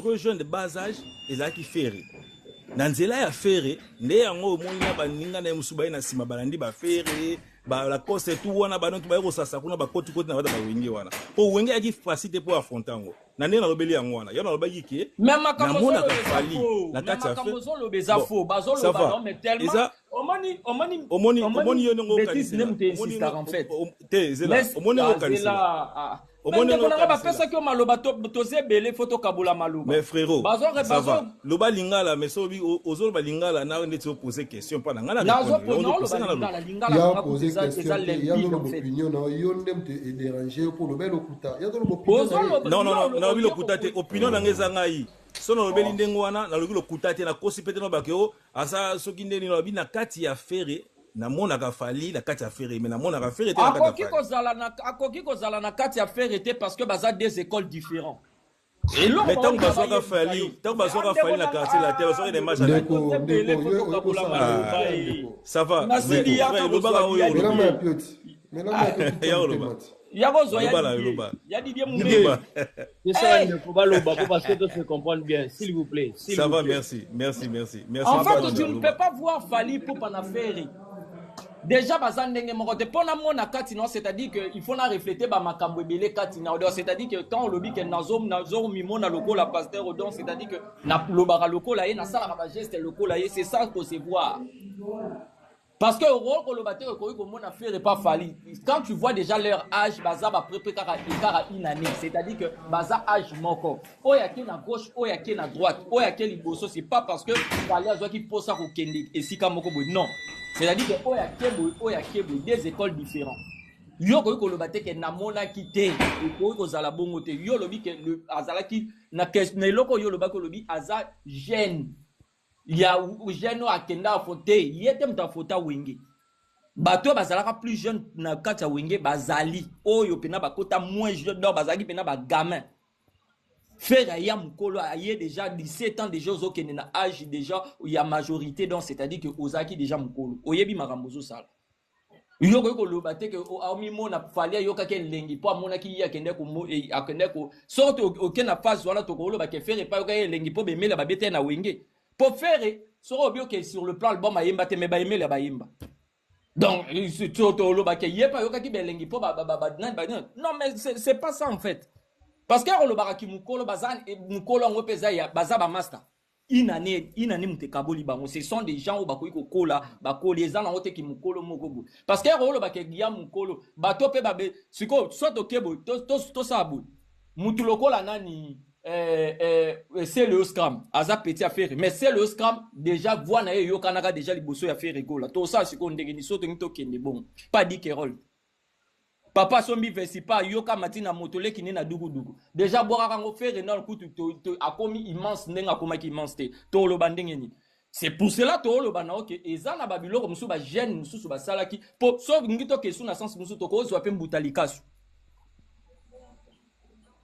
nombreux jeunes de bas âge ezalaki fere na nzela ya fere nde yango omoni na baninga na musuba na sima balandi ba fere ba la cause tout wana ba ntu ba kosasa kuna ba koti na bata ba wenge wana po wenge aki facilité pour affronter yango na nde na lobeli yango wana yo na lobaki ke même makambo na fali na kati ya fere zo lobeza faux bazo loba non mais tellement omoni yo ngo kanisa en fait te zela omoni ngo kanisa omoni ngo ba pesa ki maloba to zebele photo kabula maloba mais frérot ça va loba lingala mais sobi ozolo ba lingala na ndeti te poser question pas na ngana lingala poser question il y a une opinion na yo ndem te déranger pour le bel okuta il y a une opinion non bi lokuta te opinion na ngeza ngai sono lobeli ndengo wana na lobi lokuta te na kosi pete no bakeo asa soki ndeni no bi na kati ya fere na mona ka fali na kati ya fere mais na mona ka fere te na kati ya fali akoki kozala na kati ya fere te parce que baza des écoles différentes. Mais tant que basoka fali na quartier la terre basoka des matchs ça va le baga oyo parce que tout se comprendre bien, s'il vous plaît. Ça va, merci. En fait, tu ne peux pas voir Fali pour en affaire. Déjà, c'est-à-dire qu'il faut refléter c'est-à-dire que quand on le dit que Nazom Mimona loco la pasteur Odon, c'est-à-dire que le bara loco là, na sala geste loco là, c'est ça qu'on se voit. Parce que au rôle que le batteur comment a fait pas Fali. Quand tu vois déjà leur âge, baza ba préparer une année, c'est-à-dire que baza âge moko. Oya qui na gauche, oya qui na droite, oya qui liboso, c'est pas parce que Fali a qui pose ça au Kendi et si kamoko non. C'est-à-dire que oya kebo des écoles différentes. Yo ko le batteur que na mona quitté, ko zala bongo te. Yo lobi que le azala ki na loko yo le bako lobi aza jeune. Il y a jeune à Kenda à Foté, il y a des gens wenge. Bato bazalaka plus jeune na kata wenge bazali. Oh yo pena bakota moins jeune dans bazali pena ba gamin. Faire ya mukolo aye déjà 17 ans déjà zo kene na âge déjà il y a majorité donc c'est-à-dire que ozaki déjà mukolo. Oyebi makambozo sala. Yo ko lo baté que ami mona fallait yo ka ken lengi po mona ki ya kende ko mo e akende ko sorte aucune phase wala to ko lo ba ke faire pas yo ka lengi po be mela ba bete na wenge. Pour faire, sur le plan album, il donc, non, mais c'est pas ça en fait. Parce que le baraki mukolo bazan et mukolo en repesa ya bazaba master. Inane mute kaboli bango. Ce sont des gens au bakoui kola, bako les gens en haute qui mukolo mokobo. Parce que le baké gia mukolo, bato pe babe, siko soit au kebo, to sabu. Mutuloko la nani. C'est le scram aza petit affaire mais c'est le scram déjà voix na yo kanaka déjà liboso ya faire rigola to ça c'est qu'on ndengeni soto ngito kende bon pas dit kerol papa sombi vesi pas yo ka matina motole kini na dugu déjà boira kango faire non kutu to akomi immense ndenga koma ki immense to lo bandengeni c'est pour cela to lo bana OK ezana babilo ko musu ba jeune musu ba salaki po so ngito ke suna sens musu to ko zo apem butalikasu.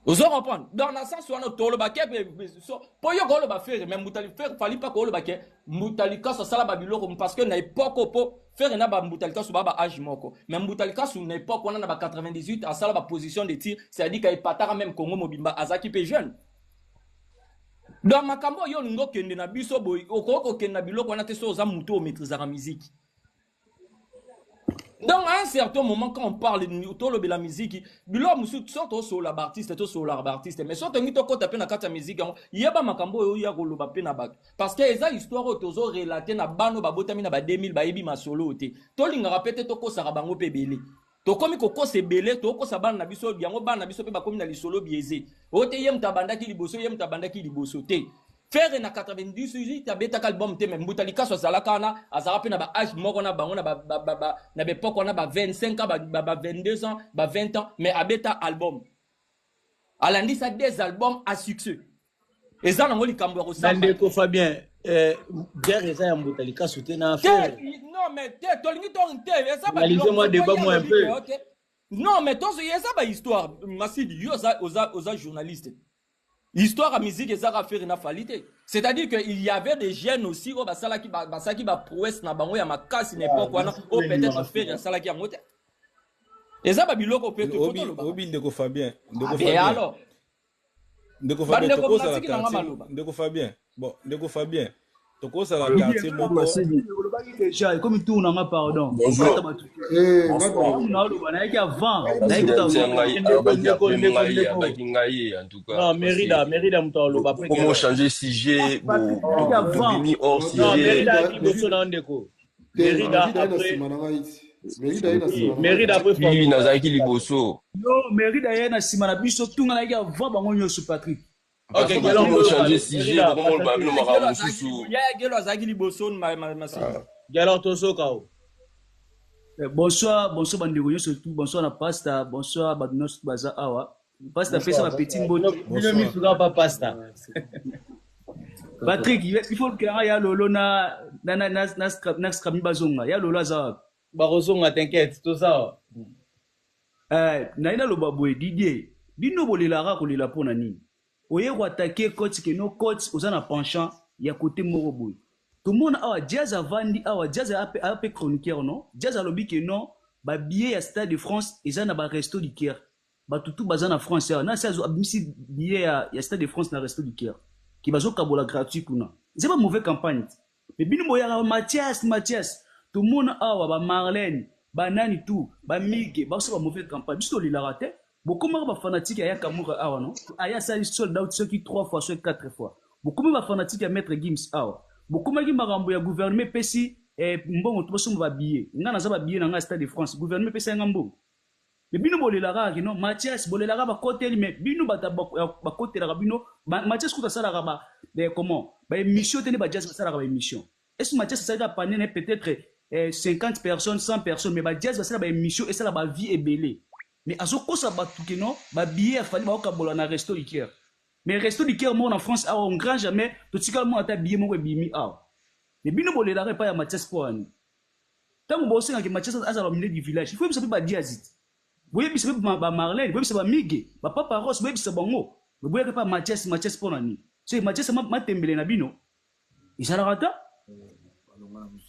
Vous en comprenez? Dans le sens où on a tout le baquet, pour y avoir le baquet, même Moutalika, fallait pas que le baquet, Moutalika, ça la babilo, parce que n'a pas pour faire un Moutalika sur baba âge moko. Même Moutalika sur l'époque, on a 98, à ça la position de tir, c'est-à-dire qu'il y a pas même Congo Mobimba, Azaki pe jeune. Dans ma cambo, yo n'go kende na biso boy, au kende na bilo, on a testé aux amoutos maîtriser la musique. Donc à un certain moment quand on parle de la musique, bilo musu sorto sur la artiste to sur l'artiste artiste mais sorto ngito ko taper na kata musique yeba makambo yo ya ko loba pe na bato parce que eza histoire tozo relater na bano babotami na ba 2000 ba yebi masolo te to linga rapete to ko sara bango pe belé to komi ko ko se belé to ko sa bana na biso yango bana na biso pe ba komi na lisolo biaisé o te yem tabanda ki liboso yem tabanda ki liboso te. Faire na 98 tabeta album te même Moutalika so zalaka na azara pe na ba âge moko na bango na na be poko na ba 25 ans ba 22 ans ba 20 ans mais abeta album alandi ça des albums à succès et ça na ngoli kambo ko sa ndeko Fabien guerre eza ya Moutalika soutenir affaire non mais te tolingi ton te ça ba moi débat moi un peu non mais toi ça ba histoire Massidi yo aux journalistes. Histoire à musique et ça va faire une falité. C'est-à-dire qu'il y avait des jeunes aussi, oh, ça qui va prouesse na bango ya makasi n'importe quoi, oh, peut-être faire ça qui a monté. Et ça, babilo, peut être. Obi, de Fabien. Et alors? ndeko Fabien bandeko tokosa la munatiki na nga quartier maloba ndeko Fabien bon ndeko Fabien tokosa la quartier moko olobaki déjà comme tout na nga pardon Bonjour. naoloba nayaki avant Abaki ngai, en tout cas. non mérida moto aloba Comment changer sujet? Bini hors non sujet. mérida aki boso na ndeko mérida après Puis nazaki liboso. non mérida ye na nsima na biso tunga nayaki avant bango nyonso Patrick Ok, comment changer sujet? Comment le babino mara mususu? yaya gelo azalaki liboso masiki alors tosoka o bonsoir bandeko nyonso tout bonsoir na pasta bonsoir bato nyonso baza awa pasta apesa bapeti mboto bino misuka pa pasta Patrick il faut que ya lolo na scrami bazonga ya lolo aza wapi bakozonga t'inquiète toza naina loba boye Didier bino bolelaka kolela mpona nini oye koatake coach keno coach oza na penchant ya côté moko boye tomona awa Jazz avandi awa Jazz ape chroniqueur non Jazz alobi ke non babillet ya Stade de France eza na baresto du Caire batutu baza na France awa na sa abimisi billet ya Stade de France na resto du Caire ki bazokabola gratuit kuna eza ba mauvais campagne mais bino boyaka Mathias tomona awa ba Marlène banani tout ba Mige baso ba mauvais campagne biso lilaka te bokomaka ba fanatique ya Kamura awa non aya sali sold out soki 3 fois soki 4 fois bokomaka ba fanatique ya Maître Gims awa bokomaki makambo ya gouvernement pesi mbongo to boso ba billet nga naza ba billet na nga Stade de France gouvernement pesi nga mbongo mais bino bolelaka ke non Mathias bolelaka ba koteli mais bino bata ba kotelaka bino Mathias kuta salaka ba comment ba émission tene ba Jazz salaka ba émission est-ce Mathias salaka panene peut-être 50 personnes 100 personnes mais ba Jazz salaka ba émission et ça ba vie est belée mais azokosa batu ke non ba billet afali ba okabola na resto du Caire mais resto du Caire en France awa on grand jamais to tikala mo ata billet moko bimi awa mais bino bolelaka pa ya Mathias poani tango bosenga ke Mathias azala au milieu du village il faut biso ba Diazit boye biso ba Marlène boye biso ba Mige ba Papa Ross boye biso bango boye pa Mathias poani so Mathias ma tembele na bino isala rata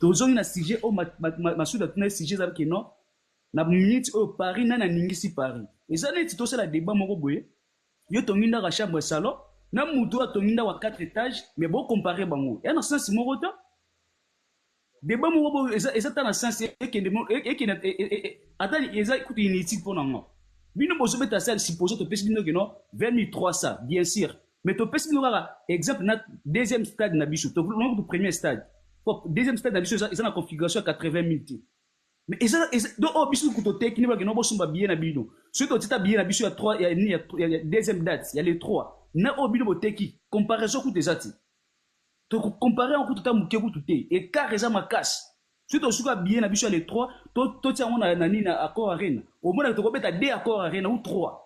tozongi na sujet o masuda tuna sujet za ke non na minute au Paris na ningisi Paris eza neti to sala débat moko boye yo tonginda ka chambre salon na mutu atonginda wa 4 étages mais bon comparer bango ya na sens moko ta débat moko bo eza ta na sens ekende atali eza kuti inutile pour nango bino bozo beta sel supposé to pesi bino que non 2300 bien sûr mais to pesi bino ka exemple na deuxième stade na biso to non premier stade deuxième stade na biso eza na configuration 80,000 mais donc oh biso kuto tekini ba que non bosumba bien na bino ceux to tita bien na biso ya deuxième date il y a les 3 na o bino boteki comparaison ku tezati to comparer en ku ta muke ku tuté et car eza makasi ceux to suka bien na biso ya les 3 to tia on na nini na accord arena au moins to ko beta 2 accord arena ou 3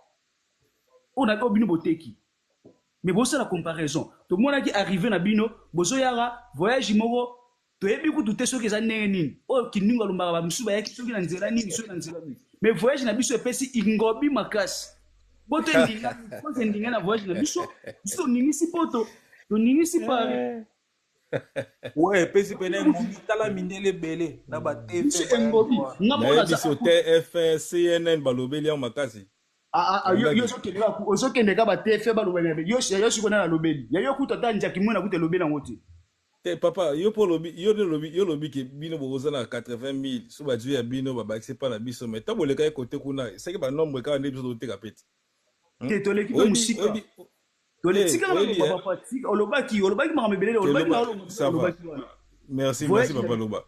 on a bino boteki mais bon c'est la comparaison to mona ki arrivé na bino bozo yara voyage moko to yebi ku tuté soki eza ndenge nini o kininga lumbaka ba misuba yaki soki na nzela nini soki na nzela nini mais voyage na biso epesi ingobi makasi boto ndinga na voyage na biso ningisi poto to ningisi pare ouais pesi pene ngi tala mindele bele na ba TV ingobi na biso TF CNN balobeli en makasi yo sokende ka ba TF balobeli yo siko na lobeli yo kuta tanja kimona kuta lobeli ngoti papa yo lobi ke bino boza na 80,000 so ba dju ya bino ba accepte pas na biso mais tambo le ka côté kuna c'est que ba nombre ka ne biso te kapeti te to le ki musika to le tika na papa tika olobaki mama belele olobaki merci papa loba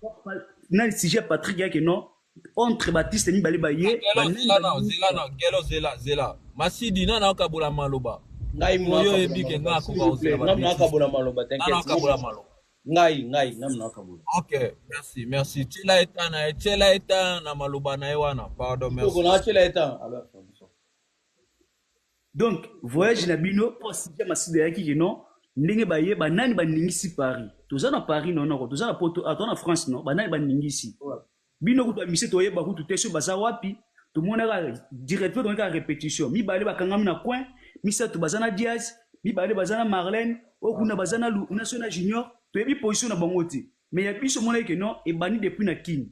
na sujet Patrick ya ke non entre Baptiste mi bale baye zela masidi na kabola maloba ngai moyo ebike ngako ba ozela na kabola maloba t'inquiète na kabola maloba ngai namna kabola ok merci tela eta na maloba na ewana pardon merci ko na tela eta alors donc voyage na bino pour sujet masida yaki ke non ndenge baye banani baningisi Paris toza na Paris non toza na poto na France non banani baningisi bino kutu mise to yeba kutu teso baza wapi to mona ka directeur donc ka répétition mi bale bakangami na coin mi sa to bazana Diaz mi bale bazana Marlène okuna bazana national junior to yebi position na bango te mais ya biso mona ke non e bani depuis na kini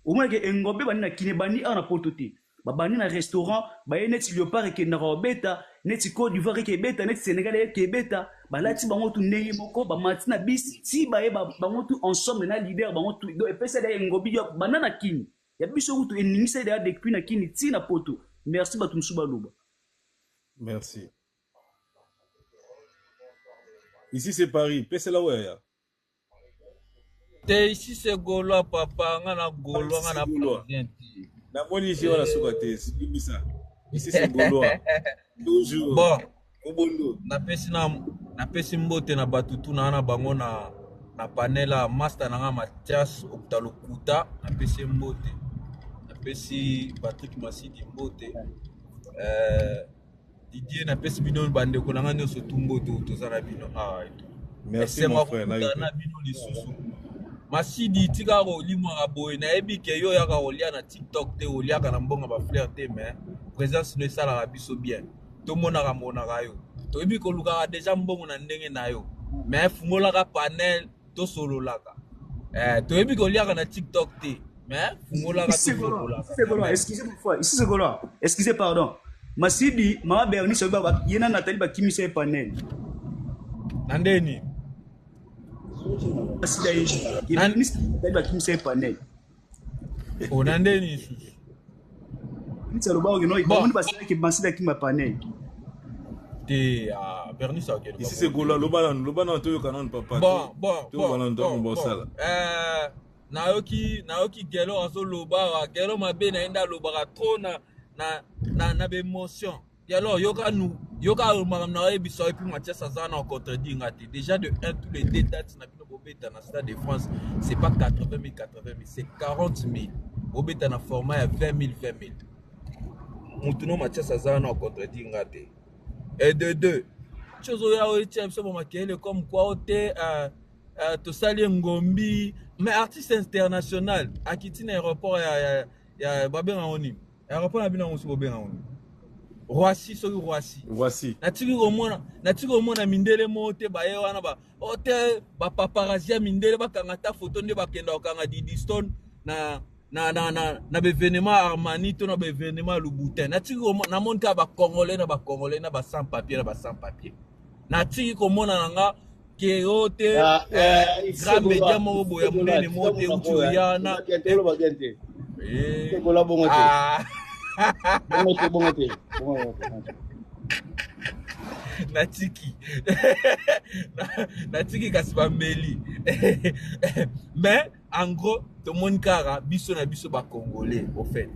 o mona ke engobe bani na kini bani ana poto te babandi na restaurant baye neti Léopard ekendaka kobeta neti Côte d'Ivoire ekebeta neti Sénégal ekebeta balati bango tu ndenge moko bamati na bisi ti baye bango tu ensemble na leader bango tu donc epesa da ngobi yo banda na kini ya biso kutu eningisa da depuis na kini ti na poto. Merci bato mosusu baloba. Merci. Ici c'est Paris, pesa la weya. Te ici c'est Gaulois papa, ngana Gaulois ngana président. Na moni ici wala Socrates, bibisa. Ici c'est Gaulois. Toujours. Bon, Obondo. na pesi mbote na batutu na bango na panela master na Mathias Okutalokuta na pesi mbote. Na pesi Patrick Masidi mbote. Didier na pesi bino bande ko nanga nyoso tumbote tozana bino Merci mon frère. Na bino lisusu. Masidi tika ko limwa aboy na ebi ke yo ya ka olia na TikTok te olia ka na mbonga ba fleur te mais présence ne sala ka biso bien. To mona ka yo. To ebi ko luka déjà mbongo na ndenge na yo. Mais fungola ka panel to solo laka. To ebi ko olia ka na TikTok te mais fungola ka to solo laka. C'est Gaulois, excusez-moi. Ici c'est Gaulois. Excusez pardon. Masidi mama Bernice oba yena Nathalie ba kimisa panel. Nandeni. Masidi Bernice ba kimisa panel. O nandeni susu. Nitsa loba ogeno iboni basala ke Masidi akima panel. Te Bernice a quel. Ici c'est Gaulois, lobana to yo kanon papa. Bon. Naoki gelo aso loba, gelo mabe na enda loba trop na émotion. Et alors yoka na ebiso et puis Mathias Azana en contredit ngati. Déjà de 1 tous les détails na bino bobeta na Stade de France, c'est pas 80 000, c'est 40 000. Bobeta na format à 20 000. Mutuno Mathias Azana en contredit ngati. Et de deux, chose oya oitia biso makele comme quoi ote to sali ngombi mais artiste international akiti na aéroport ya babenga oni. Aéroport na bino musu bobenga oni. Roissy. Natiki komona mindele mote baye wana ba ote ba paparazzi mindele bakangata photo nde bakenda okanga Didi Stone na événement Armani to na événement Louboutin. Natiki komona monka ba congolais na ba sans papier Natiki komona nga ke ote grand média mo boya munene mote utuyana. Bongote. Natiki kasibambeli. Mais en gros, tout le monde kara biso na biso ba congolais au fait.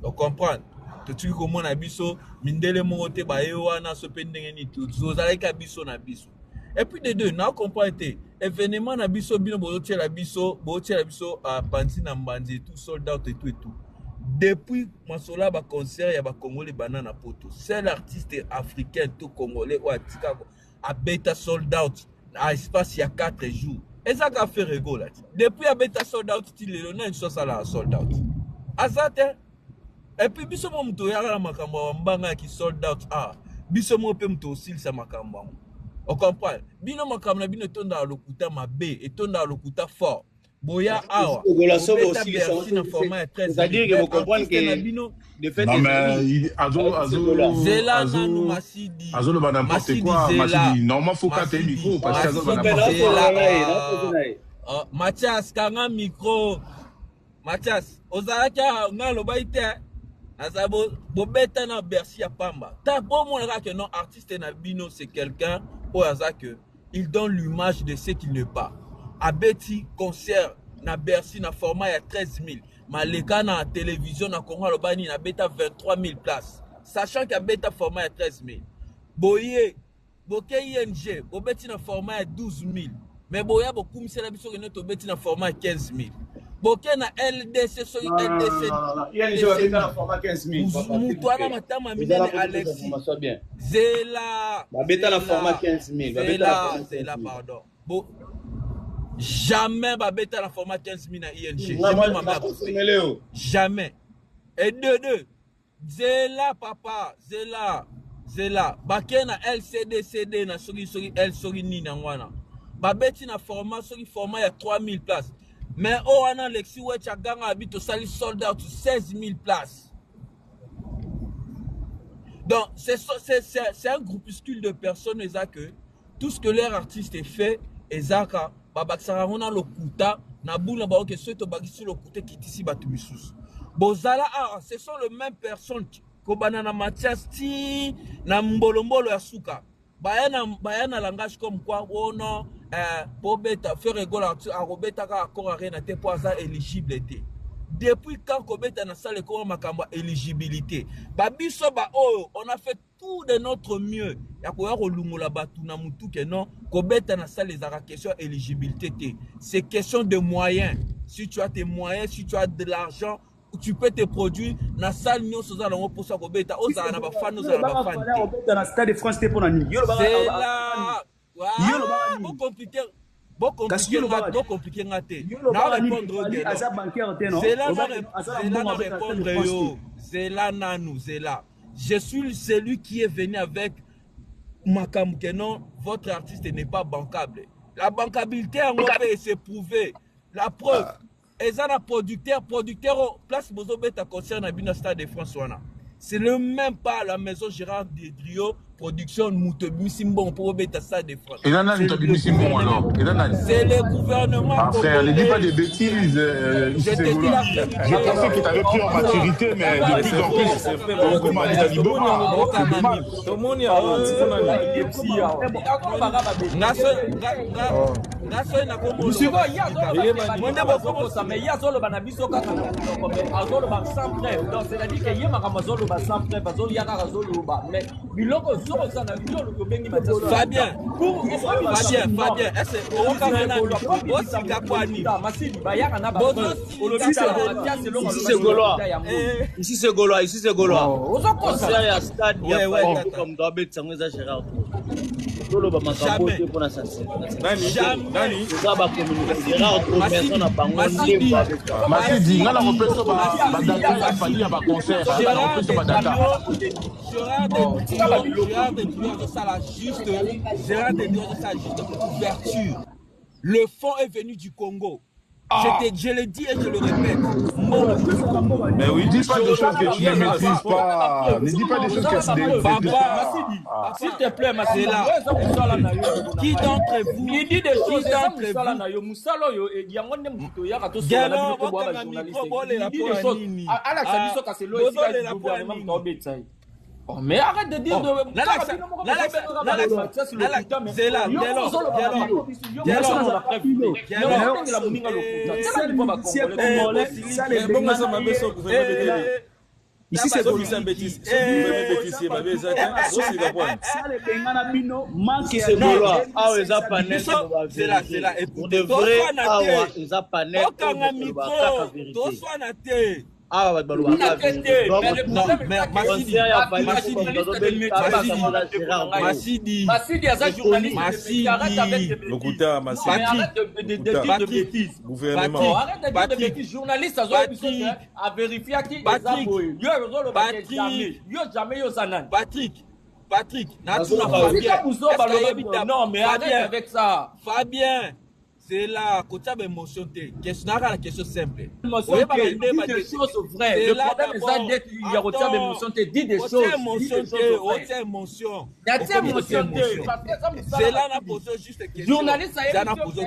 Donc comprendre. Tout tu comment na biso mindele mote ba yewana so pendenge ni tout. Zozaleka biso na biso. Et puis de deux, na comprendre événement na biso bino bozotia la biso à Panzi na Mbanzi tout sold out et tout. Depuis Masola ba concert ya ba Congolais banana poto. Seul artiste africain tout congolais ou atika a beta sold out à espace il y a 4 jours. Et ça qu'a fait rigolo. Depuis a beta sold out il le na une chose à la sold out. Azate et puis biso mo mto ya la makambo mbanga ki sold out biso mo pe mto aussi sa makambo. On comprend. Bino makambo na bino tonda lokuta mabe et tonda lokuta fort. Boya awa. C'est-à-dire que vous comprenez que de fait non mais Azo le va n'importe quoi. Masidi normalement faut qu'à tes micros parce qu'Azo va n'importe quoi. Mathias kanga micro. Mathias ozalaka ngalo baite azabo bobeta na Bercy ya pamba. Ta bon mon que non artiste na bino c'est quelqu'un au hasard que il donne l'image de ce qu'il n'est pas. Abeti concert na Bercy na format ya 13 000. Maleka na télévision na Congo Lobani na beta 23 000 places. Sachant qu'il y a beta format ya 13 000. Boye, boke ING, bobeti na format ya 12 000. Mais boya boku misela biso que notre beti na format ya 15 000. Boke na LDC so LDC. ING beta na format 15 000. Mutwana matama minene Alexis. Zela. Beta na format 15 000. Zela pardon. Jamais babeta la format 15 000 à ING. Jamais. Et deux. Zela papa, Zela. Bakena LCD na sogi L sogi ni na wana. Babeti na format ya 3000 places. Mais on a Alexis Wechaganga habite au sali sold out 16 000 places. Donc, c'est un groupuscule de personnes, que tout ce que leur artiste fait, ezaka, babakisaka on a le kuta, na boule ba que ceux qui bakisi le kuta qui ici batumisus. Bozala ce sont les mêmes personnes ko banana Mathias ti na mbolombolo ya suka. Bayana langage comme quoi oh non bobeta faire rigolo à robeta ka akora rien te pour ça éligible était. Depuis quand Kobeta na salle ko makamba éligibilité. Babiso ba oh on a fait tout de notre mieux. Ya ko ya kolungola batu na mutu ke non Kobeta na salle les question éligibilité. C'est question de moyens. Si tu as tes moyens, si tu as de l'argent, tu peux te produire na salle nyo soza na pour ça Kobeta oza na ba fan oza na ba fan. Dans la stade de France te pour nani. C'est là. Beaucoup compliqué. Beaucoup compliqué ngate. Na répondre c'est là na répondre yo. C'est là nanou, c'est là. Je suis celui qui est venu avec Makam Kenon, votre artiste n'est pas bancable. La bancabilité en fait c'est prouvé. La preuve ezana producteur place bozo beta concert na bina stade de France wana. C'est le même pas à la maison Gérard Dedrio production Moutebi Simbon pour beta stade de France. Et là c'est le gouvernement. Ah frère, ne dis pas des bêtises. Je pensais que tu avais pris en maturité, mais de plus en plus on commence à dire Fabien, Ici c'est Gaulois. Ici c'est Gaulois. Il y a un stade, il y a pas comme Dobet, ça nous a Gérard. Le fond est venu du Congo. Je le dis et je le répète. Mais oui, dis pas des choses que tu ne maîtrises pas. Ne dis pas des choses que tu ne maîtrises pas. S'il te plaît, Massidi. Qui d'entre vous Il dit des choses d'entre vous. Il dit des choses. Oh, mais arrête de dire ici c'est journaliste a vérifié qui Patrick, non mais arrête avec ça. Fabien, c'est là, quand tu as émotion, la question simple. Dis des choses vraies. Le problème est ça, il y a autant d'émotion, dis des choses. C'est là, on a posé juste une question. Journaliste,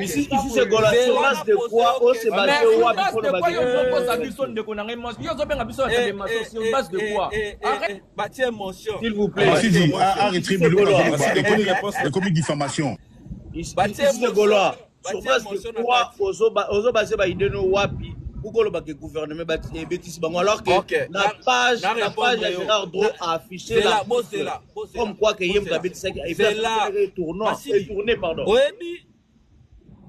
ici c'est Gaulois. C'est base de quoi? Oh, c'est base de quoi? Base de quoi? S'il vous plaît. Arrêtez le comique diffamation. Ici c'est Gaulois. Sur base de quoi ozo basé ba ideno wapi ukolo ba gouvernement ba bêtise bango alors que la page de Gérard Dro a affiché la comme quoi que yem ka bêtise qui est tourné pardon. Oyebi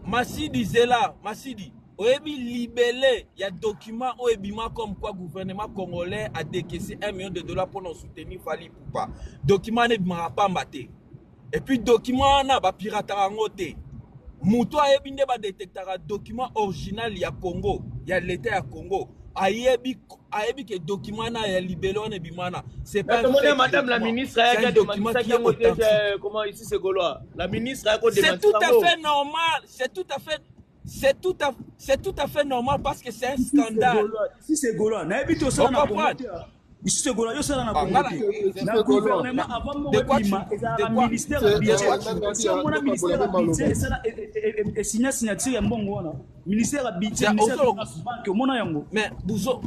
Massidi Zela Massidi oyebi libellé il y a document oyebima comme quoi gouvernement congolais a décaissé $1 million pour nous soutenir Fali Poupa. Document ne bima pas mbaté. Et puis document na ba pirata ngote. Moutou a ebinde ba détectera document original ya Congo, ya l'état ya Congo. Ayebi que document na ya libellé on ebimana. C'est pas madame la ministre a un document qui est côté comment ici c'est Gaulois. La ministre a côté c'est tout à fait normal, c'est tout à fait normal parce que c'est un scandale. Si c'est Gaulois, na ebito ça na ici c'est Gola yo sala na Ah, Congo ngala, te. Na c'est Gola. gouvernement avant mo De quoi bima tu- ezala de quoi- ministère de ya budget. quoi tu- Si on a ministère ya budget esala e signature ya mbongo wana. Ministère ya budget, C'est ministère aussi- ya banque mona yango. Mais Bouzo,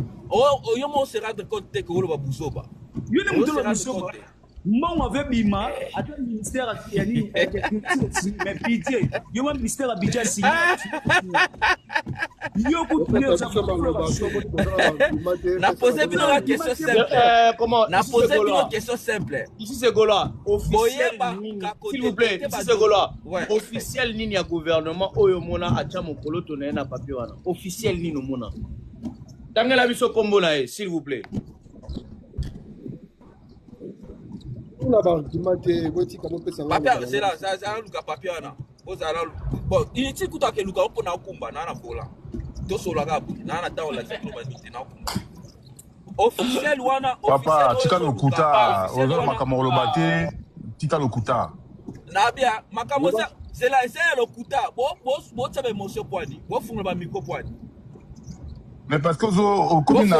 yo mo se rendre compte que Oloba Bouzo ba. Yo ne Yo muto se la rendre mission. compte. Mbongo ave bima ata ministère ya nini mais budget. Yo ma ministère ya budget signé. Yo kutuye za Na posé bino la question simple. Comment Na ici, posé c'est bino Gola. question simple. Ici c'est Gola. Officiel Boyeba, nini, Kakote, s'il vous plaît, Tete ici Bado. c'est Gola. Ouais. Officiel nini ya gouvernement oyo mona atia mokolo to na papier wana. Officiel nini mona. Tangela biso kombo na ye, s'il vous plaît. On a argument te weti kamo pesa Papier, c'est là, ça luka papier wana. Bon, initi kuta ke luka opona okumba na bola. To sola ga bu, na ta ola tseklo banite na okumba. Officiel wana, Papa, officiel tika oyo lokuta, officiel ozo wana- makambo lobate, tika lokuta. Na bia, makambo sa, c'est là, c'est lokuta. Bo tsabe émotion poani. Bo funga ba micro poani. Mais parce que au commune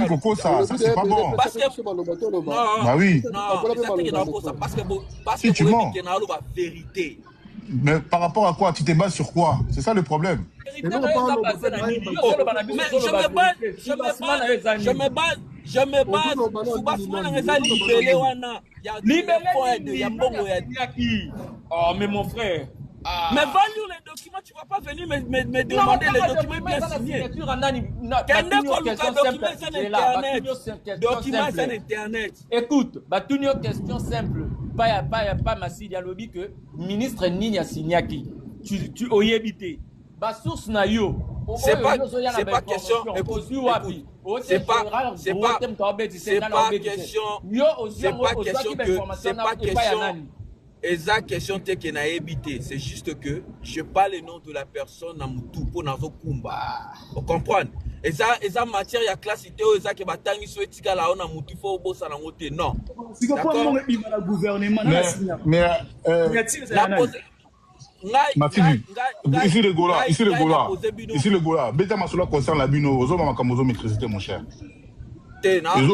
Coco, ça c'est pas bon. Parce que non, Bah oui. non, c'est ça qui est dans ça parce Si que tu mens. qui est dans la vérité. Mais par rapport à quoi? Tu te bases sur quoi? C'est ça le problème. Mais je me base sur Bafana Ngeza libellé wana. Il y a bongo ya. Oh, mais mon frère. Mais va lire les documents, tu vas pas venir me demander les documents bien signés. Documents sur Internet. Écoute, une question simple. Pas Massidi Alobi que ministre Nini a signé qui. Tu oyebité. Ba source na yo. C'est pas question. Écoute, c'est pas question. Exact question te que na évité. C'est juste que je parle le nom de la personne na mutu pour nazo kumba. Vous comprenez? Et ça matière ya classe ité o ça que batangi so etika la ona mutu faut bossa na ngote non. D'accord. Gouvernement Mais Mathieu, ici le Gola, ici le Gola. Beta Masola concerne la bino, ozo makambo maîtrisité mon cher.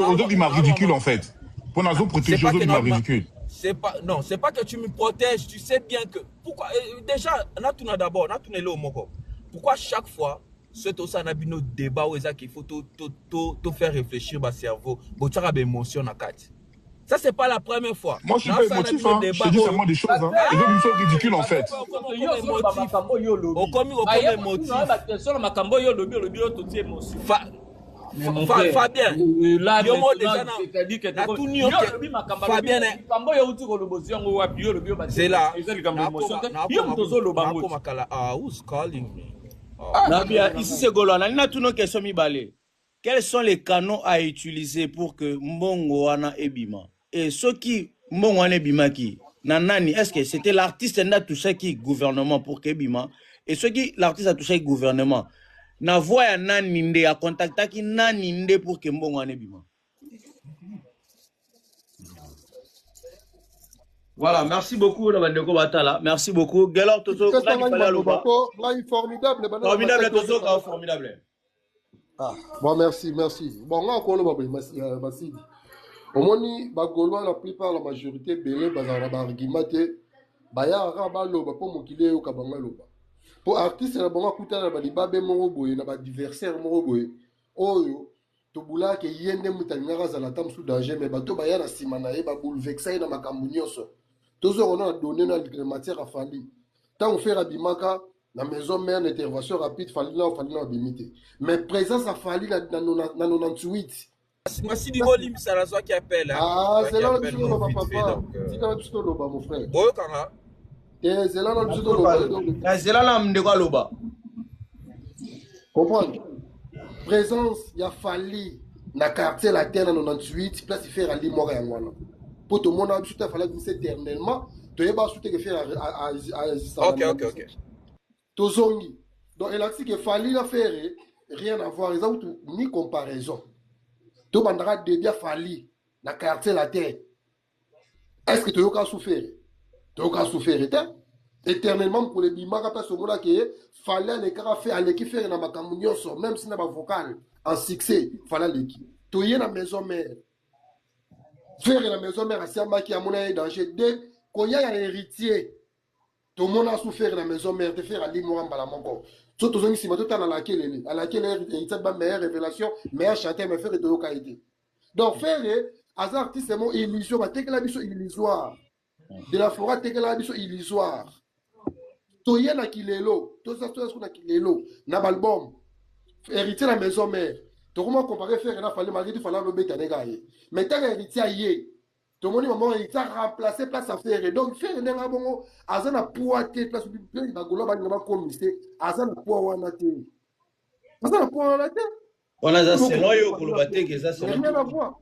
Ozo qui m'a ridicule en fait. Pour nazo protéger ozo qui m'a ridicule. C'est pas que tu me protèges, tu sais bien que pourquoi déjà natuna d'abord, natuna le moko. Pourquoi chaque fois ce to ça na bino débat ou ça qu'il faut te faire réfléchir ba cerveau, bo tara ba émotion na carte. Ça c'est pas la première fois. Moi je suis pas émotif hein. Je te dis seulement des choses hein. Ils ont sont ridicules en fait. Fabien, là, yo mo déjà, déjà c'est-à-dire que Fabien, c'est là. Who's calling me? Nabia, ici c'est Gola. Nalina tout nos questions mibale. Quels sont les canaux à utiliser pour que Mbongo wana ebima? Et ceux qui Mbongo wana ebima qui? Nanani, est-ce que c'était l'artiste qui a touché qui gouvernement pour que ebima? Et ceux qui l'artiste a touché gouvernement? Na voya nani nde a contacté qui nani nde pour que Mbongo wana ebima? Voilà, merci beaucoup, Nabandeko Batala. Merci beaucoup. Galor Toto, formidable. Formidable, Toto, formidable. Ah, bon, merci. Bon, on a encore le Massidi. Au moins, la plupart, la majorité, belé, bazar, argumenté, baya, rabalo, pour mon kilé ou kabangaloba. Pour artiste, la bonne kouta, la balibabe, moroboy, la adversaire, moroboy, oyo, tobula, ke yende moutanara, la tam sous danger, mais bato, baya, la simanae, baboul, vexaï, na makambounioso. Tous on a donné la matière à Fali. Tant on fait Rabimaka, la maison mère, l'intervention rapide, Fali là, Bimité. Mais présence à Fali dans 98. Merci du Golim, c'est la soie qui appelle. Ah, c'est là le papa. C'est là le mon frère. C'est là le C'est là le loba. Comprendre. Présence, il y a Fali dans le quartier la terre dans 98, place il fait Ali Mora Yangwana. Pour tout le monde, il fallait que éternellement. Tu n'as pas souhaité que faire à Ok. Tozongi. Donc, il a dit qu'il fallait la faire, rien à voir, ni comparaison. Tu bandera de bien fallu, la quartier la terre. Est-ce que tu as souffert? Tu as souffert, éternellement pour les bimara, parce que il fallait les faire à l'équipe faire dans ma communion, même si n'a pas vocal, en succès, fallait l'équipe. toye na maison mère frère na maison mère asiambaki amona danger de koya ya héritier tout le monde a souffert dans la maison mère de faire ali moi mbala moko so to zongi sima to tana la kelele ala kelele héritier ba meilleure révélation meilleur chanteur mais faire de yokaïté donc faire hasard artiste c'est mon illusion ba tekela biso illusoire de la forêt tekela biso illusoire toye na kilelo to ça to na kilelo na album héritier la maison mère to comment comparer faire na fallait malgré tout fallait le beta negaye mais tant héritier yé tout le monde moment il a remplacé place à faire donc faire nenga bongo azana poate place bi ba golo ba ngaba commissaire azana poa wana te azana poa wana te on a ça selon yo kolobate que ça selon rien à voir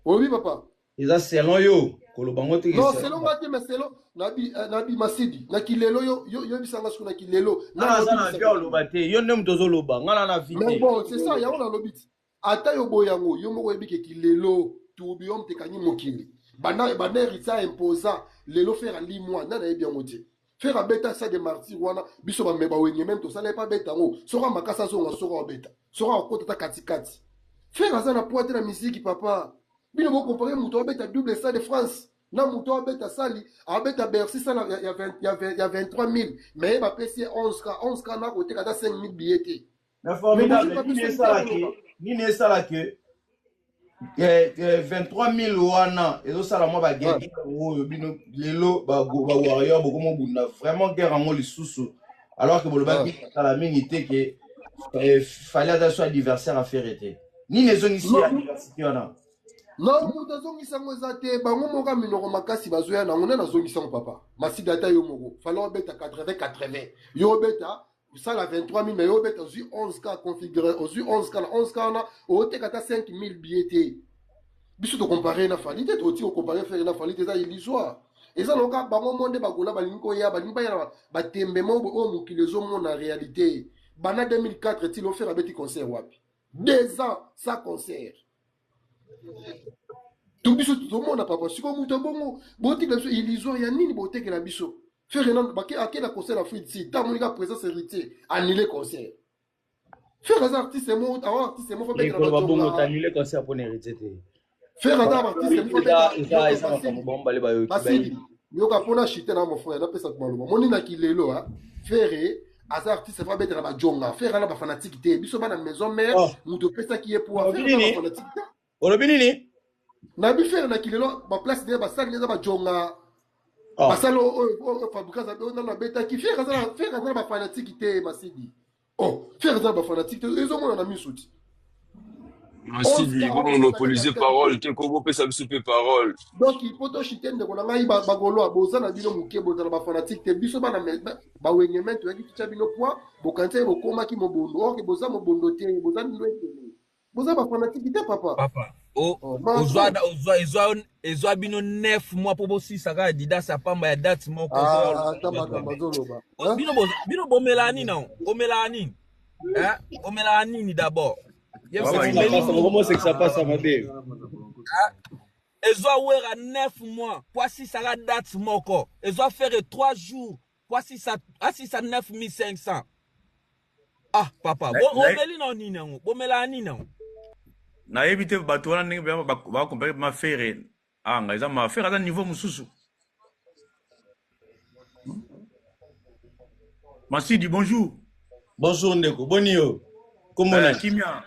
oui papa ça selon yo kolobango te non selon moi mais selon nabi masidi na kilelo yo bisanga sku na kilelo na azana via kolobate yo nem tozo loba ngana na vite mais bon c'est ça ya on a lobiti ata yo boyango yo moko ebike kilelo tourbillon te kanyi mokili bana héritier imposant lelo faire li moi nana bien moti faire beta ça de martyr wana biso ba meba wenye même to ça n'est pas beta ngo sora makasa so nga sora beta sora okota ta katikati faire ça na pointe na musique papa bino bo comparer muto beta double ça de France na muto beta sali a beta Bercy ça il y a 23 000 mais ba PC 11 k na côté kata 5 000 billets mais formidable ni ne ça là que 23 000 wana et ça la moi ba guerre bino lelo ba warrior beaucoup mo bunda vraiment guerre en les sous alors que boloba ça la minité que fallait attention à adversaire à faire été ni les zones ici à l'université wana non muta zongi sango zate bango moka minoko makasi bazoya na ngona na zongi sango papa masidata yo moko fallait beta 80 yo beta ça la 23 000 mais yo beta aussi 11 cas configuré aussi 11 cas na o te kata 5 000 billets biso to comparer na falite to ti o comparer faire na falite ça illusoire et ça loka bango monde bagola balinko ya balimba ya batembemo o mukilezo mon na réalité bana 2004 ti lo faire abeti concert wapi 2 ans ça concert tout biso tout le monde a papa siko muto bongo boti biso illusoire ya nini bote que la biso faire non baki akela concert la fuite si ta monika présence héritier annuler concert faire les artistes mo artiste mo faut mettre la bongo annuler concert pour héritier faire un artiste mo ça bomba le bayo ki yoka pona chiter na mon frère na pesa ko maloba moni na kilelo ha faire as artiste va mettre la jonga faire na ba fanatique te biso bana maison mère muto pesa qui est pour faire na fanatique olobinini na bi faire na kilelo ba place de ba salle na ba jonga basalo fabriquer ça na beta qui faire na ba fanatique te masidi faire na ba fanatique ils ont na misuti Masidi comment monopoliser parole te kobo pesa biso pe parole donc il faut to chiter de ko ngai ba golo boza na bino muke boza na ba fanatique te biso bana ba wenyement to yaki kicha bino poa bo kante bo koma ki mobondo ok boza mobondo te boza ndwete boza ba fanatique te papa ozwa bino 9 mois pour bosi saka Adidas apamba ya date moko bino bomela nini non omela nini omela nini d'abord comment c'est que ça passe à Madé ezwa wera 9 mois poisi saka date moko ezwa faire 3 jours poisi ça 9500 papa omeli non nini non bomela nini non na éviter bato wana ndenge ba comparer ma faire nga eza ma faire à niveau mususu Masidi bonjour ndeko bonio comment na kimia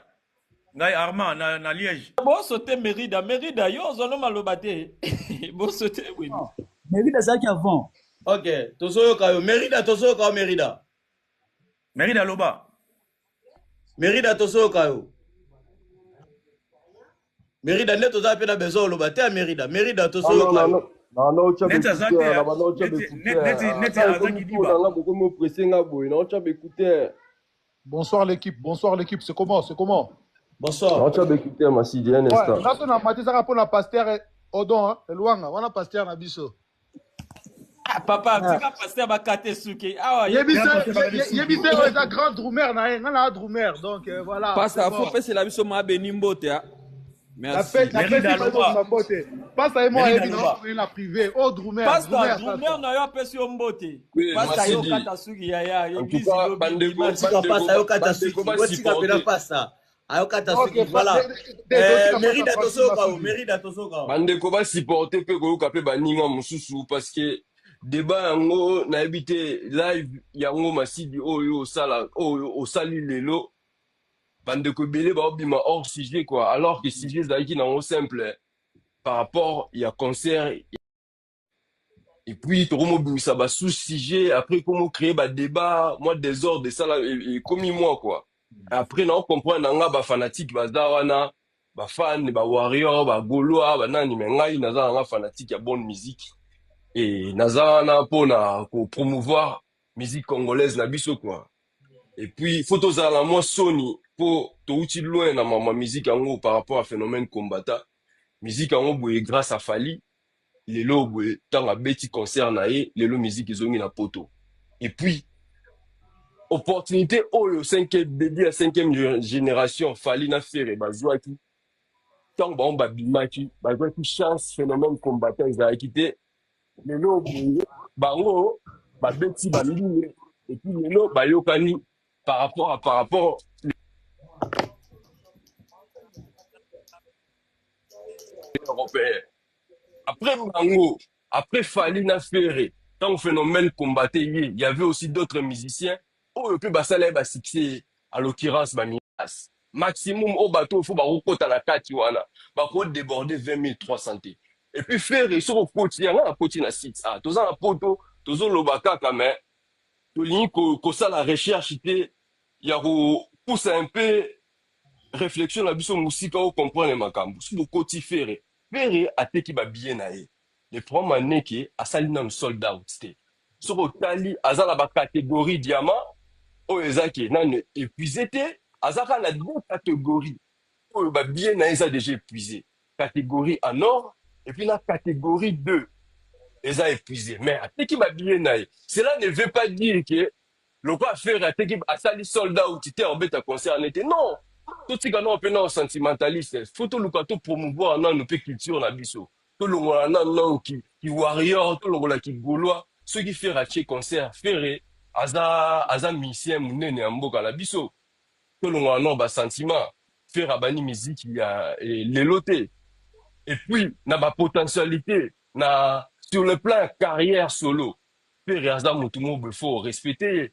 ngai Armand na Liège bon sauter Mérida yo zolo malobate bon sauter oui Mérida ça qui avant OK tozo kayo Mérida loba Mérida tozo kayo Mérida neto za pena bezo lobate a Mérida tozo kayo non neti azangi diba bonsoir l'équipe c'est comment bonsoir Masidi un instant là on a maté ça pour la pasteur Odon Luanga wana pasteur na biso papa tika pasteur bakate suki yebise eza grand drummer na drummer donc voilà pasteur faut passer la biso ma benimbote merci passe à moi la privé oh drummer na yo pesi ombote passe yo kata suki ya yo en tout cas passe yo kata suki tika pena passa ayokata Ok, suki voilà Mérida tosoka Mérida tosoka bandeko basupporte mpe koyoka mpe baninga mosusu parce que débat yango nayebi te live yango Masidi oyo osali lelo bandeko ebele baobima hors sujet quoi alors que sujet ezalaki nango simple par rapport ya concert et puis tokomobimisa basous sujet après komo créer badébat moi désordre de ça là et commis moi quoi après na comprendre nanga bafanatique baza wana bafan bawarrior bagoloa banani me ngai naza nanga fanatique ya bonne musique et naza wana mpona kopromouvoir musique congolaise na biso quoi et puis faut tozala moi soni po touti loin na mama musique yango par rapport à phénomène combattant musique yango boye grâce à Fali lelo boye tanga beti concert na ye lelo musique ezongi na poto et puis opportunité oyo 5e dédié à 5e génération Fali na Ferré bazwaki tant bon babimaki bazwaki chance phénomène combattant ezalaki te lelo boye bango babeti bamili et puis lelo bayokani par rapport européen après bango après Fali na Ferré tant phénomène combattant il y avait aussi d'autres musiciens oyo pe basala ba succès à l'occurrence ba mias maximum au bateau faut ba rekota na kati wana ba ko déborder 20 300 et puis Ferré sur koti yanga koti na site toza na poto tozo lobaka quand même to lini ko ça la recherche té ya ko pousser un peu réflexion la biso musika au comprendre makambo sur koti Ferré ateki ba bien na ye les 3 maneke asali na sold out té sur otali azala ba catégorie diamant oyo ezaki nanu épuisé te azaka na 2 catégories oyo ba bien na eza déjà épuisé catégorie en or et puis la catégorie 2 eza épuisé mais ateki ba bien na cela ne veut pas dire que le quoi faire ateki asali soldat ou tité en bêta concerné non tout tika non pe non sentimentaliste faut tout le to promouvoir non pe culture na biso tout le monde non qui warrior tout le monde qui gaulois ceux qui fait rater concert faire aza musicien munene ya mboka na biso tolongwa non ba sentiment faire abani musique ya lelo te et puis na ba potentialité na sur le plan carrière solo faire aza mutu mo faut respecter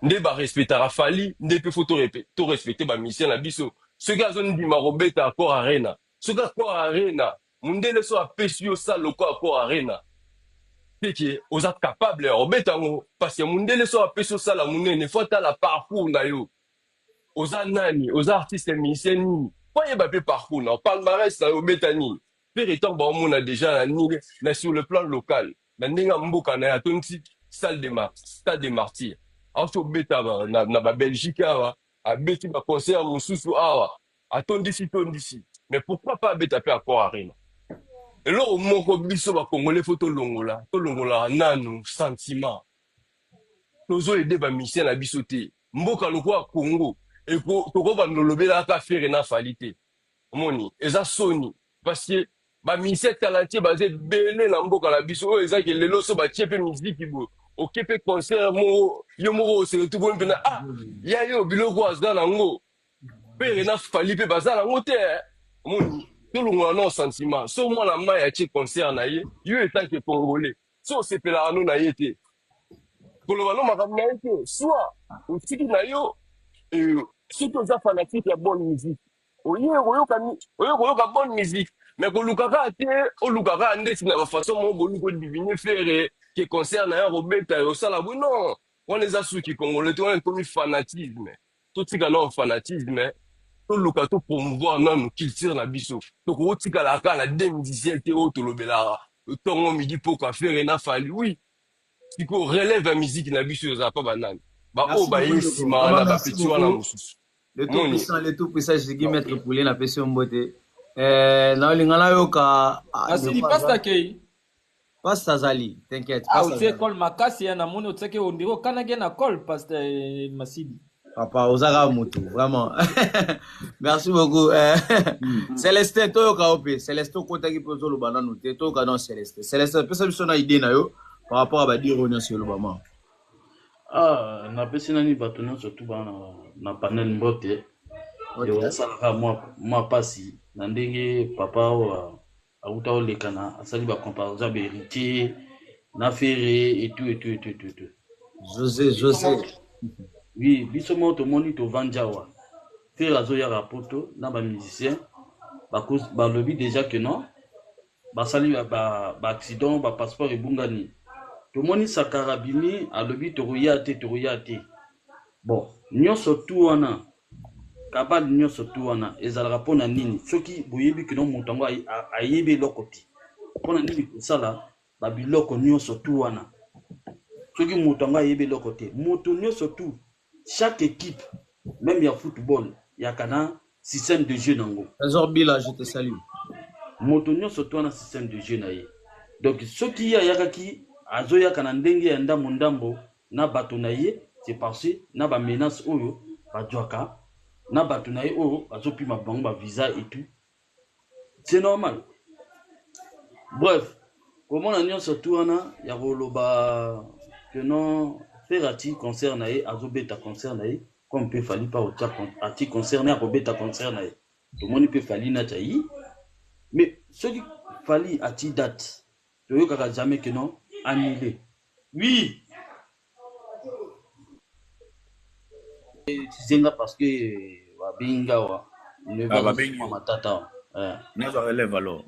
nde ba respectera Fali nde pe faut to respecter ba musicien na biso ceux gars ont dit marobeta accord arena ceux gars accord arena mundele so apesio ça loko accord arena que vous êtes capable de parce que mundele so apeso sala munene faut ta la parcours na yo oza nani oza artiste musicien ni pas yeba pe parcours na palmarès na obetani per étant bon on a déjà na sur le plan local na ndinga mboka na ya tonti stade des martyrs auto beta na ba Belgique awa a beti ba concert mususu awa atondisi mais pourquoi pas beta pe accord arena et là au moko biso ba congolais faut to longola nanu sentiment tozo aider ba musicien na biso te mboka lokwa Congo et ko ba nolobela ka faire na falite moni eza soni parce que ba musicien talentueux basé belé na mboka la biso eza ke lelo so ba tiepe musique bo okepe concert mo yo moko se tout bon pena ya yo biloko azana ngo pere na falipe bazala ngo te moni tout le monde a un sentiment. So moi la maille a été concert na ye, yo étant que congolais. So c'est pela anu na yete. Pour le ballon makamna yete, soit au tiki na yo si tu es fanatique ya bonne musique. Oye ka bonne musique, mais ko lukaka te, o lukaka ndeti na ba façon mo bolu ko diviner faire que concert na ya Robeta yo sala non. On les a sous qui congolais, on est comme fanatisme. Tout tika non fanatisme. Tout le cas, tout promouvoir non culture na biso. Donc au tika la ka la 2017 o to lobela. Le temps midi pour faire na Fali. Oui. Si ko relève la musique na biso za pas banane. Ba o ba yesi ma na ba petit wana mususu. Le tout puissant je dis mettre poulet na peso mbote. Na lingana yo ka asili pasta kei. Pasta zali, t'inquiète. Ah tu sais col makasi na mono tu sais que on dirait kanage na col pasta Masidi. Papa, Ozara Moutou, vraiment. Merci beaucoup. Célestin, toi, Kaope. Célestin, quand tu as le banane, tu es Célestin. Célestin, personne n'a idée par rapport à dire on est sur le moment. Ah, na pesi nani bato nyonso tu bana na panel mbote. Osalaka mwa pasi na ndenge papa oyo auta oleka na asali ba comparaison ba héritier na Ferré et tout. José. Oui, biso mo to moni to vanjawa. Ferré azoya rapoto na ba musicien ba lobby déjà que non. Ba sali ba accident ba passeport e bungani. To moni sakarabini a lobby to royate. Bon, nyonso tu wana kabal nyonso tu wana ezalaka pona nini soki boyebi que non mutango ayebi lokoti pona nini kosala ba biloko nyonso tu wana soki mutango ayebi lokoti moto nyonso tu chaque équipe même ya football ya kana système de jeu nango Bila, je te salue. moto nyonso tu wana système de jeu na ye donc soki ya yakaki azoya kana ndenge ya ndambo na bato na ye c'est parce na ba menace oyo ba jwaka na bato na ye oyo azopima bango ba visa et tout c'est normal. Bref, comment la nyonso tu wana ya koloba que non ferati concert na ye azobeta concert na ye comme peut fali pas au ati concert na kobeta concert na ye tout le monde peut fali na tayi mais ce qui fali ati date to yo kaka jamais que non annulé. Oui. Zenga parce que babinga wa ne va pas matata nazo relève alors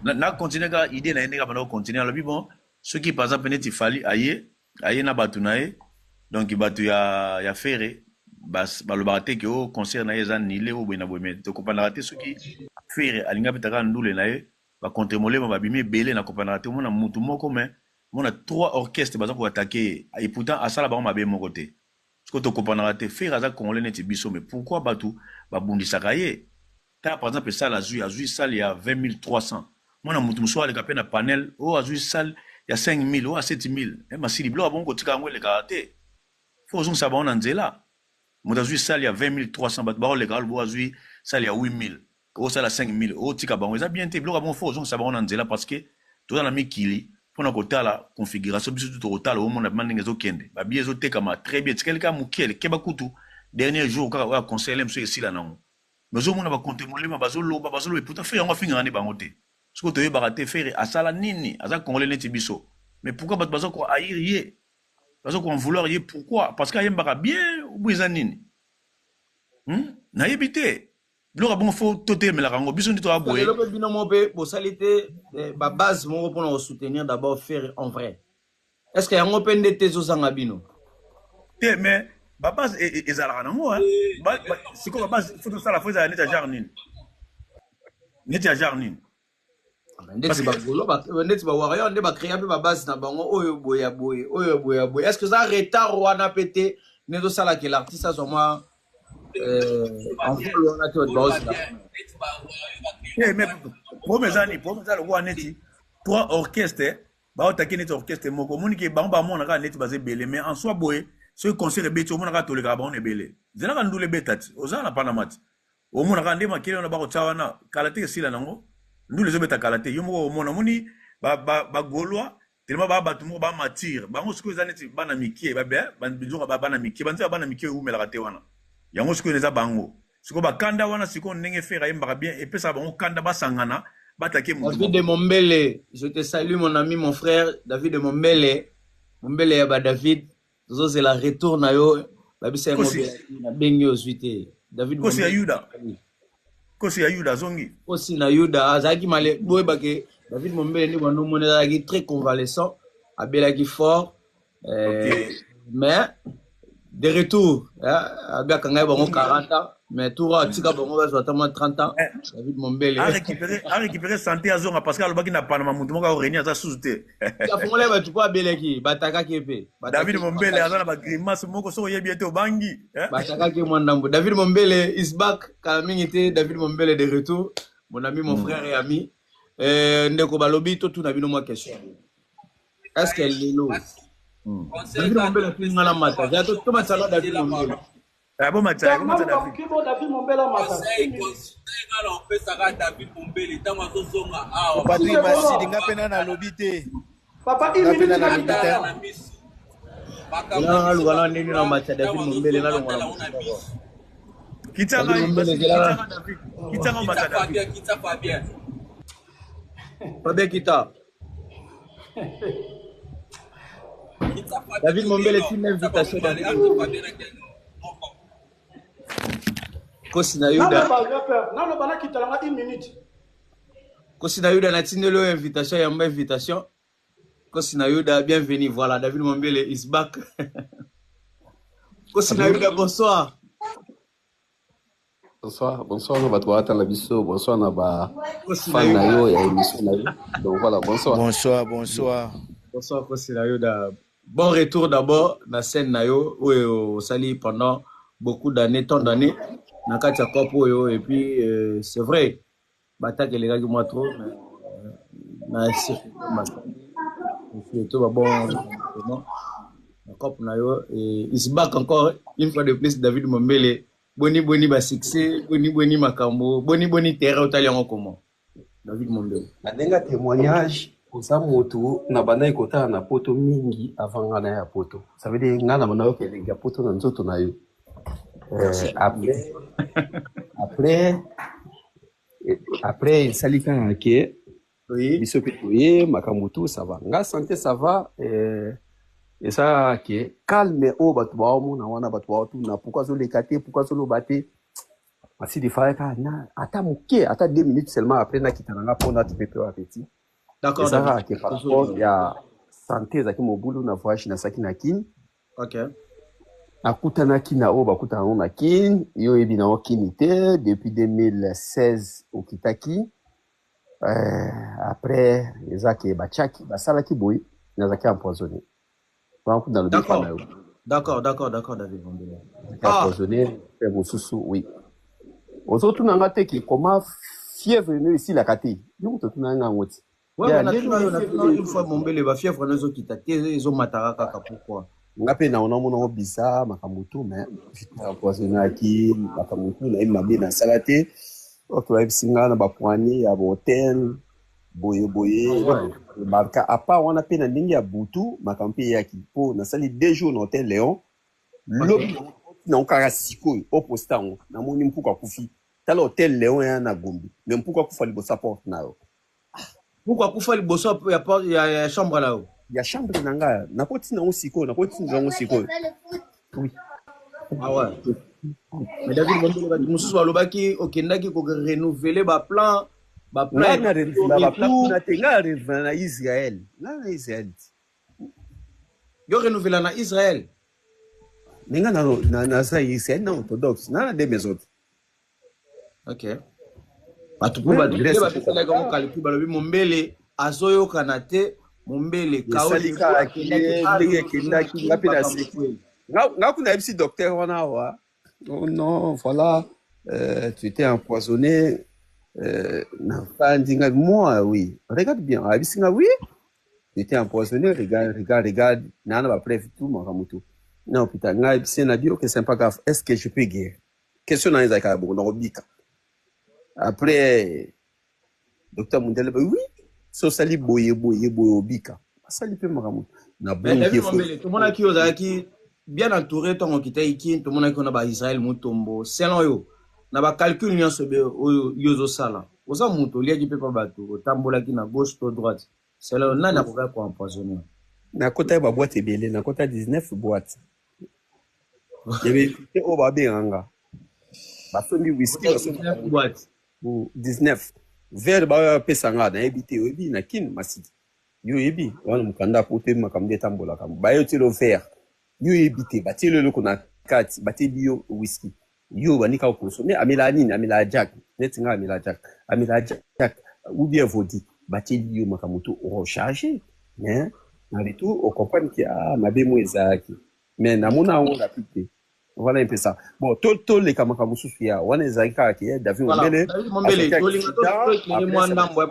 na continuer ka idée na ndeka bana continuer alors bon ceux qui par exemple net fali aye na batu na ye donc batu ya Ferré bas balobate que au concert na ye za nile au bena boime to comprendre te ceux qui Ferré alinga betaka ndule na ye ba contrôler ba bimi belé na comprendre te mona mutu moko mais on a 3 orchestres pour attaquer et pourtant à ça là-bas on m'a bien mon côté ce que tu comprends te faire à ça congolais net biso mais pourquoi batu ba bundi sakaye par exemple ça la zui salle il y a 20300 moi na mutu mso ale kapena panel oh azui salle il y a 5000 oh 7000 et ma sili blo bon kotika ngwe le karaté faut on ça ba on nzela mutu azui salle il y a 20300 bat ba le karaté bo azui salle il y a 8000 oh salle à 5000 oh tika ba on ça bien te blo bon faut on ça ba on nzela parce que tout dans la mikili pour na kota la configuration biso tout total au monde na ndenge zokende ba biezo tekama très bien tikelika mukele keba kutu dernier jour kaka wa conseiller monsieur esila nango mais au monde ba contempler ba bazolo et pourtant faire on finir ngani bango te ce que toye baraté faire asala nini aza congolais neti biso mais pourquoi ba bazoko aïrier bazoko en vouloir y pourquoi parce qu'ayembaka bien ou biza nini na yebité Blora bon faut toter mais la rango biso ndito aboye le bino mobe bo salite ba base mo pour soutenir d'abord faire en vrai est-ce que yango pende tezo zanga bino mais ba base ezalaka nango c'est quoi ba base faut ça la fois za neta jarnine ndeti ba golo ba ndeti ba warrior ndé ba créer ba base na bango oyo boya boye est-ce que ça retard wana pété nezo sala que l'artiste soit moi mais pour mes amis le neti 3 orchestres ba otaki neti orchestre moko moni ke ba mona ka neti basé belé mais en soi boye ce concert beto mona ka toleka ba on belé zena ka ndule betati ozana pana mati o mona ka ndema kele na ba ko tsawana kalate sila nango ndule zo beta kalate yo moko mona moni ba golwa tellement ba batu mo ba matir ba ngo siko zaneti bana mikie ba be ban bijonga ba bana mikie banza bana mikie u mela kate wana yango siko neza bango siko ba kanda wana siko ndenge fera yembaka bien et puis ça bango kanda basangana batake mu David de Mombele, je te salue mon ami mon frère David de Mombele ya ba David zo c'est la retour na yo ba bisa ngobela na bengi osuite David Kosi Ayuda zongi Kosi na Yuda azaki male boy bake David Mombele ni bano monela qui très convalescent abela qui fort mais de retour abia kanga bango 40 ans mais tout tika bango ba zo 30 ans David Mombele a récupérer santé azonga parce que alobaki na panama mutu moka oreni aza sous-te ya fongole ba tu ko abeleki bataka kepe David Mombele azana ba grimace moko so yebi ete obangi bataka ke mwandambo David Mombele is back kalamingité David Mombele de retour mon ami mon frère et ami ndeko balobi to tout na bino moi question est-ce qu'elle est là David Mombele pinga la mata ya to matala David Mombele Ah bon Mathieu, comment ça David Mombele Mata. Patrick Masidi nga pena na lobité. Papa il minute na lobité. Nga lugana nini na Mathieu David Mombele na longwa. Kitanga Fabien Kita. David Mombele une invitation Kosina Yuda. Non, bana Kita une minute. Kosina Yuda na tinelo invitation ya mba invitation. Kosina Yuda bienvenue voilà David Mombele is back. Kosina Yuda bonsoir. Bonsoir, na bato ata la biso, bonsoir na ba fan na yo ya émission na yo. Donc voilà, bonsoir. Bonsoir Kosina Yuda. Bon retour d'abord na scène na yo où sali pendant beaucoup d'années, tant d'années na katia kopo yo et puis c'est vrai batak les gars qui moi trop na surtout bon na kopo na yo et il se bat encore une fois de plus David Mombele boni ba succès boni makambo boni terrain otali yango comment David Mombele adenga témoignage oza moto na banda kotala na poto mingi avant ngana ya poto ça veut dire ngana banda yo kelenga poto na nzoto na yo après il sali quand que oui biso petoye makambo tout ça va nga santé ça va et ça que calme o batu ba omo na wana batu ba tout na pourquoi zo lekate pourquoi zo lobate asi di fa ka na ata moké ata 2 minutes seulement après na kitana pona tu peux appétit. D'accord. Ça va que par rapport il y a santé za ki mobulu na voyage na saki na kin. OK. Akutana kina o bakutana na kin yo ebina o kinité depuis 2016 au Kitaki. Après ezaki bachaki basala ki boy na zaki empoisonné. D'accord David Mombele. Empoisonné fait mususu oui. Autres nanga te ki comment fièvre ne ici la kati. Yo to tunanga ngoti. Ouais, on a une fois Mombele ba fièvre na zo kitaki ezo matara kaka pourquoi? Ngape na ona bizarre makamutu mais empoisonné aki makamutu na mabe na salate. Ok va bisinga na ba poignet ya hotel boye marka apa wana pe na ndingi ya butu makampe yaki po na sali 2 jours na hotel Léon lobi na okara sikoy opostango na moni mpuka kufi tala hotel Léon ya na Gombi mais mpuka kufa libosa porte na yo pourquoi kufa libosa ya chambre là ya chambre nanga na koti na osiko na koti na osiko oui ah ouais mais David Mombele ba mususu alobaki okendaki ko renouveler ba plan na Israël. Yo renouveler na Israël. Ninga na sa Israël na orthodoxe. Na de mes autres. OK. Batu ko ba dire ba pesa ko kalipi ba lobi Mombele azoyo kanate Mombele kaoli ka kindaki ngapi na siku. Nga kuna bisi docteur wana wa. Oh non, voilà tu étais empoisonné. Moi, oui. Regarde bien. Oui. J'étais empoisonné. Regarde. Nana va prévu tout, Maramutu. Non, putain. C'est n'a dit, ok, c'est pas grave. Est-ce que je peux guérir? Question dans les acabos, dans le après, docteur Mundele, oui. So, sali boye, bika. Sali peu Maramutu. Na bon, tout le monde a qui bien entouré, ton qui tout le monde a qui on a Israël, Mutombo. Selon yo. Na ba calcul nyonso be yozo sala oza muto lia ki pepa bato tambola ki na gauche to droite c'est là on a ko ko empoisonner na kota ba boîte ebele na kota 19 boîtes yebe o ba benga ba sombi whisky 19 boîtes 19 verre ba pesanga na ebité obi na kin masidi yo ebi wana mukanda pote makamde tambola kam ba yo tilo verre yo ebité ba tilo loko na kati ba bio whisky yo banika consommer amela nini amela jack netinga amela jack ou bien vodi bati yo makamuto recharger mais na tout on comprend qu'il y a mabe mwezaki mais na mona on la pité voilà un peu ça bon tout les kamakamusu ya wana ezaki ka ki David Mombele to linga to mwanda mbwe